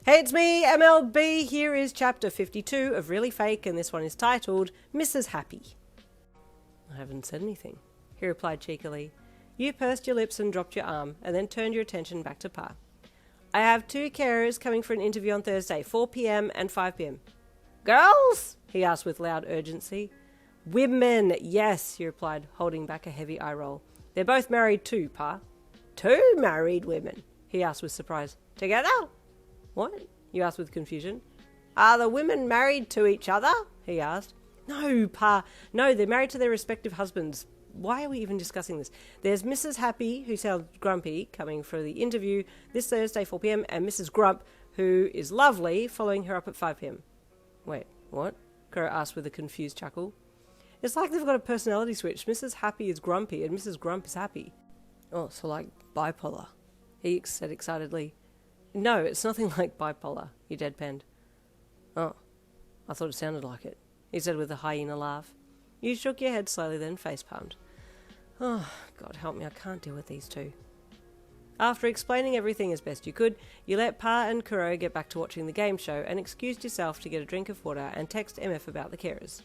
Hey, it's me, MLB. Here is chapter 52 of Really Fake, and this one is titled Mrs. Happy. I haven't said anything, he replied cheekily. You pursed your lips and dropped your arm, and then turned your attention back to Pa. I have 2 carers coming for an interview on Thursday, 4 p.m. and 5 p.m. Girls? He asked with loud urgency. Women, yes, he replied, holding back a heavy eye roll. They're both married too, Pa. 2 married women? He asked with surprise. Together? What? You asked with confusion. Are the women married to each other? He asked. No, Pa. No, they're married to their respective husbands. Why are we even discussing this? There's Mrs. Happy, who sounds grumpy, coming for the interview this Thursday, 4 p.m, and Mrs. Grump, who is lovely, following her up at 5 p.m. Wait, what? Kuroo asked with a confused chuckle. It's like they've got a personality switch. Mrs. Happy is grumpy and Mrs. Grump is happy. Oh, so like bipolar, he said excitedly. No, it's nothing like bipolar, he deadpanned. Oh, I thought it sounded like it, he said with a hyena laugh. You shook your head slowly, then face-palmed. Oh, God help me, I can't deal with these 2. After explaining everything as best you could, you let Pa and Kuroo get back to watching the game show and excused yourself to get a drink of water and text MF about the carers.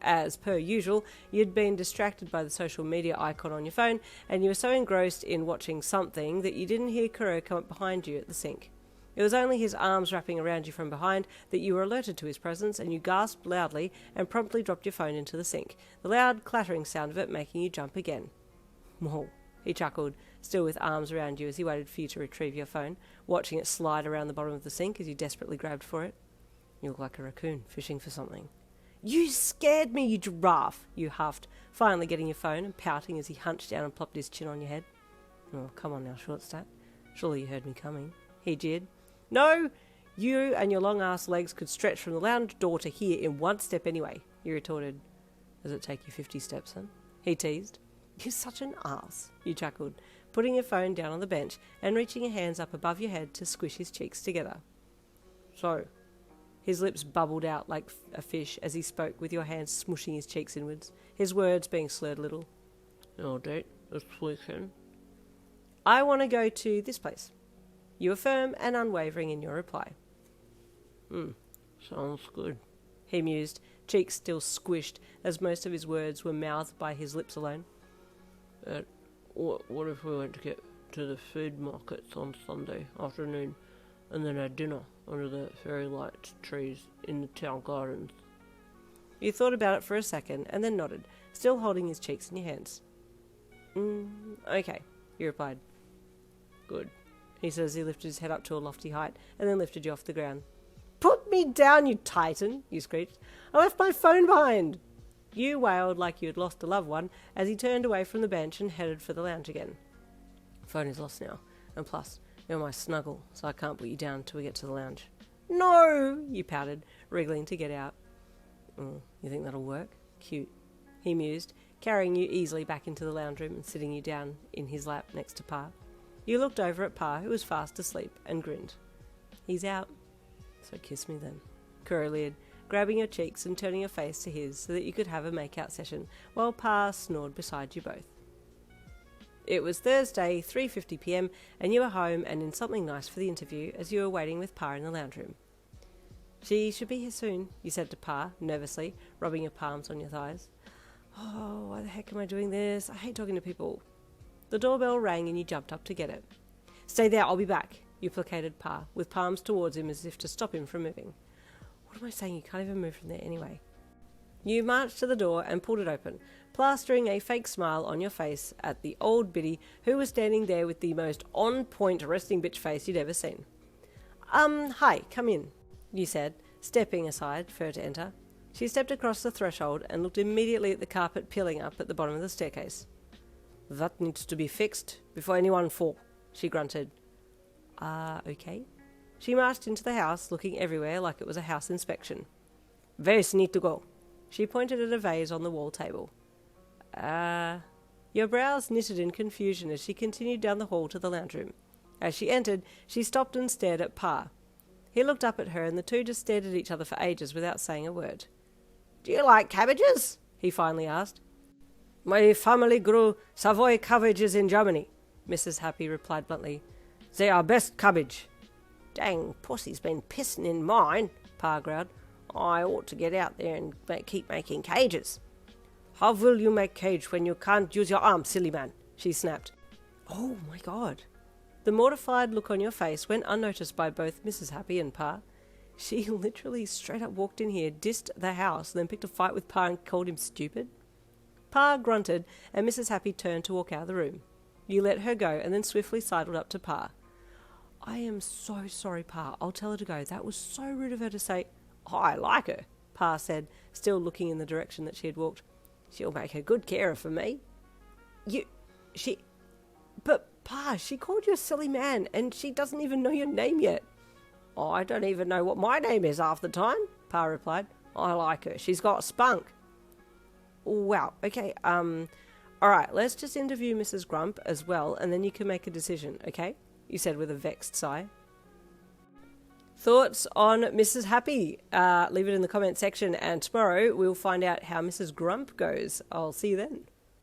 As per usual, you'd been distracted by the social media icon on your phone, and you were so engrossed in watching something that you didn't hear Kuroo come up behind you at the sink. It was only his arms wrapping around you from behind that you were alerted to his presence, and you gasped loudly and promptly dropped your phone into the sink, the loud clattering sound of it making you jump again. Whoa, he chuckled, still with arms around you as he waited for you to retrieve your phone, watching it slide around the bottom of the sink as you desperately grabbed for it. You look like a raccoon fishing for something. You scared me, you giraffe, you huffed, finally getting your phone and pouting as he hunched down and plopped his chin on your head. Oh, come on now, short-stack. Surely you heard me coming, he jeered. No, you and your long-ass legs could stretch from the lounge door to here in 1 step anyway, you retorted. Does it take you 50 steps, then? He teased. You're such an ass, you chuckled, putting your phone down on the bench and reaching your hands up above your head to squish his cheeks together. So, his lips bubbled out like a fish as he spoke, with your hands smushing his cheeks inwards, his words being slurred a little. No date this weekend. I want to go to this place. You were firm and unwavering in your reply. Sounds good, he mused, cheeks still squished as most of his words were mouthed by his lips alone. What if we went to get to the food markets on Sunday afternoon and then had dinner under the fairy light trees in the town gardens? You thought about it for a second and then nodded, still holding his cheeks in your hands. Okay, he replied. Good, he said as he lifted his head up to a lofty height and then lifted you off the ground. Put me down, you titan, you screeched. I left my phone behind. You wailed like you had lost a loved one as he turned away from the bench and headed for the lounge again. Phone is lost now, and plus, you're my snuggle, so I can't put you down till we get to the lounge. No, you pouted, wriggling to get out. You think that'll work? Cute, he mused, carrying you easily back into the lounge room and sitting you down in his lap next to Pa. You looked over at Pa, who was fast asleep, and grinned. He's out. So kiss me then, Kuroo leered, grabbing your cheeks and turning your face to his so that you could have a make-out session while Pa snored beside you both. It was Thursday, 3:50 p.m, and you were home and in something nice for the interview as you were waiting with Pa in the lounge room. She should be here soon, you said to Pa, nervously, rubbing your palms on your thighs. Oh, why the heck am I doing this? I hate talking to people. The doorbell rang and you jumped up to get it. Stay there, I'll be back, you placated Pa, with palms towards him as if to stop him from moving. What am I saying? You can't even move from there anyway. You marched to the door and pulled it open, plastering a fake smile on your face at the old biddy who was standing there with the most on-point resting bitch face you'd ever seen. Hi, come in, you said, stepping aside for her to enter. She stepped across the threshold and looked immediately at the carpet peeling up at the bottom of the staircase. That needs to be fixed before anyone fall, she grunted. Okay. She marched into the house, looking everywhere like it was a house inspection. Vase need to go. She pointed at a vase on the wall table. Your brows knitted in confusion as she continued down the hall to the lounge room. As she entered, she stopped and stared at Pa. He looked up at her and the two just stared at each other for ages without saying a word. Do you like cabbages? He finally asked. My family grew Savoy cabbages in Germany, Mrs. Happy replied bluntly. They are best cabbage. Dang, pussy's been pissing in mine, Pa growled. I ought to get out there and keep making cages. How will you make cage when you can't use your arm, silly man? She snapped. Oh my god. The mortified look on your face went unnoticed by both Mrs. Happy and Pa. She literally straight up walked in here, dissed the house, then picked a fight with Pa and called him stupid. Pa grunted, and Mrs. Happy turned to walk out of the room. You let her go, and then swiftly sidled up to Pa. I am so sorry, Pa. I'll tell her to go. That was so rude of her to say. Oh, I like her, Pa said, still looking in the direction that she had walked. She'll make a good carer for me. But Pa, she called you a silly man, and she doesn't even know your name yet. I don't even know what my name is half the time, Pa replied. I like her. She's got spunk. Wow, okay, alright, let's just interview Mrs. Grump as well, and then you can make a decision, okay? You said with a vexed sigh. Thoughts on Mrs. Happy? Leave it in the comment section, and tomorrow we'll find out how Mrs. Grump goes. I'll see you then.